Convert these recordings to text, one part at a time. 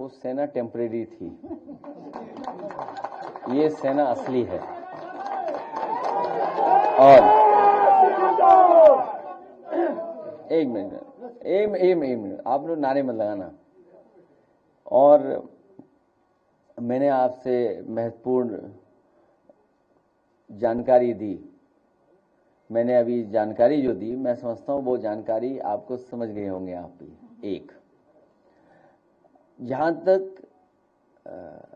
वो सेना टेम्परेरी थी, ये सेना असली है। और एक मिनट आप लोग नारे मत लगाना। और मैंने आपसे महत्वपूर्ण जानकारी दी, मैंने अभी जानकारी जो दी, मैं समझता हूं वो जानकारी आपको समझ गए होंगे आप भी। एक, जहां तक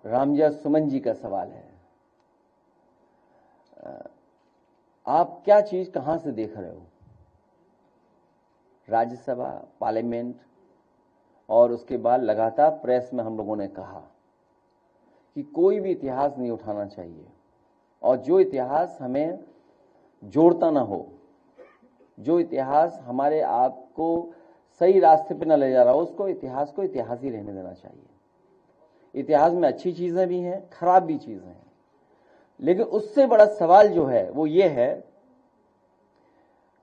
रामजा सुमन जी का सवाल है, आप क्या चीज कहां से देख रहे हो? राज्यसभा, पार्लियामेंट, और उसके बाद लगातार प्रेस में हम लोगों ने कहा कि कोई भी इतिहास नहीं उठाना चाहिए, और जो इतिहास हमें जोड़ता ना हो, जो इतिहास हमारे आप को सही रास्ते पे ना ले जा रहा हो, उसको इतिहास को इतिहास ही रहने देना चाहिए। इतिहास में अच्छी चीजें भी हैं, खराब भी चीजें हैं, लेकिन उससे बड़ा सवाल जो है वो ये है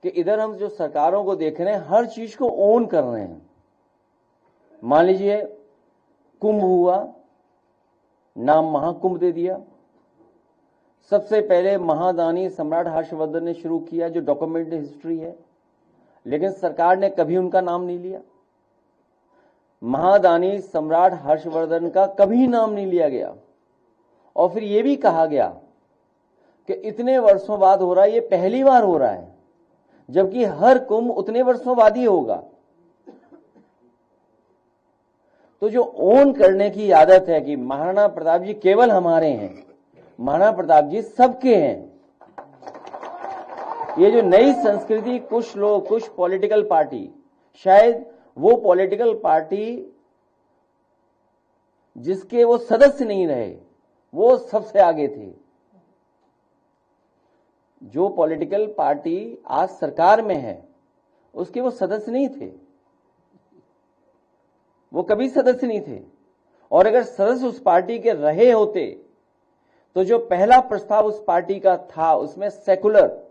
कि इधर हम जो सरकारों को देख रहे हैं, हर चीज को ओन कर रहे हैं। मान लीजिए कुंभ हुआ, नाम महाकुंभ दे दिया। सबसे पहले महादानी सम्राट हर्षवर्धन ने शुरू किया, जो डॉक्यूमेंट हिस्ट्री है, लेकिन सरकार ने कभी उनका नाम नहीं लिया। महादानी सम्राट हर्षवर्धन का कभी नाम नहीं लिया गया, और फिर यह भी कहा गया कि इतने वर्षों बाद हो रहा है, ये पहली बार हो रहा है, जबकि हर कुंभ उतने वर्षों बाद ही होगा। तो जो ओन करने की आदत है कि महाराणा प्रताप जी केवल हमारे हैं, महाराणा प्रताप जी सबके हैं, ये जो नई संस्कृति, कुछ लोग, कुछ पॉलिटिकल पार्टी, शायद वो पॉलिटिकल पार्टी जिसके वो सदस्य नहीं रहे, वो सबसे आगे थे। जो पॉलिटिकल पार्टी आज सरकार में है, उसके वो सदस्य नहीं थे, वो कभी सदस्य नहीं थे। और अगर सदस्य उस पार्टी के रहे होते तो जो पहला प्रस्ताव उस पार्टी का था, उसमें सेकुलर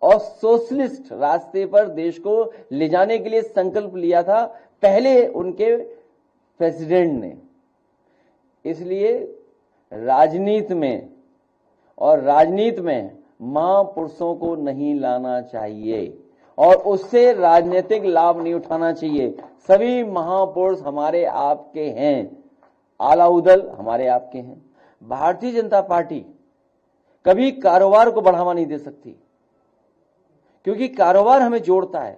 और सोशलिस्ट रास्ते पर देश को ले जाने के लिए संकल्प लिया था पहले उनके प्रेसिडेंट ने। इसलिए राजनीति में महापुरुषों को नहीं लाना चाहिए और उससे राजनीतिक लाभ नहीं उठाना चाहिए। सभी महापुरुष हमारे आपके हैं, आलाउदल हमारे आपके हैं। भारतीय जनता पार्टी कभी कारोबार को बढ़ावा नहीं दे सकती, क्योंकि कारोबार हमें जोड़ता है,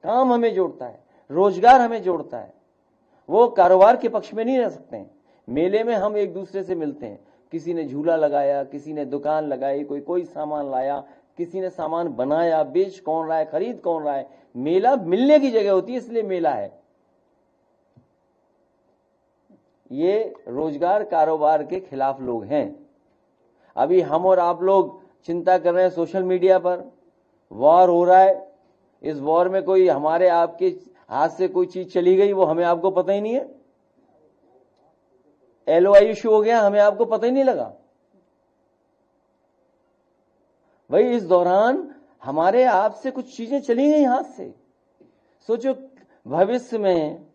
काम हमें जोड़ता है, रोजगार हमें जोड़ता है। वो कारोबार के पक्ष में नहीं रह सकते हैं। मेले में हम एक दूसरे से मिलते हैं, किसी ने झूला लगाया, किसी ने दुकान लगाई, कोई सामान लाया, किसी ने सामान बनाया, बेच कौन रहा है, खरीद कौन रहा है। मेला मिलने की जगह होती है, इसलिए मेला है। ये रोजगार कारोबार के खिलाफ लोग हैं। अभी हम और आप लोग चिंता कर रहे हैं, सोशल मीडिया पर वॉर हो रहा है, इस वॉर में कोई हमारे आपके हाथ से कोई चीज चली गई, वो हमें आपको पता ही नहीं है। LOI इशू हो गया, हमें आपको पता ही नहीं लगा। भाई इस दौरान हमारे आप से कुछ चीजें चली गई हाथ से। सोचो भविष्य में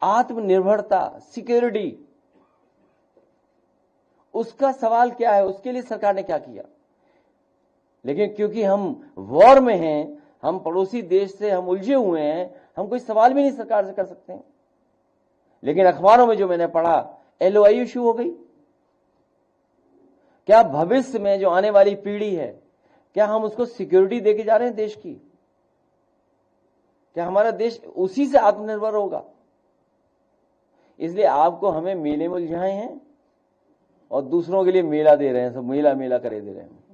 आत्मनिर्भरता, सिक्योरिटी, उसका सवाल क्या है, उसके लिए सरकार ने क्या किया। लेकिन क्योंकि हम वॉर में हैं, हम पड़ोसी देश से हम उलझे हुए हैं, हम कोई सवाल भी नहीं सरकार से कर सकते हैं। लेकिन अखबारों में जो मैंने पढ़ा, LOI इशू हो गई। क्या भविष्य में जो आने वाली पीढ़ी है, क्या हम उसको सिक्योरिटी देके जा रहे हैं देश की? क्या हमारा देश उसी से आत्मनिर्भर होगा? इसलिए आपको हमें मेले में उलझाए हैं और दूसरों के लिए मेला दे रहे हैं, सब मेला मेला करे दे रहे हैं।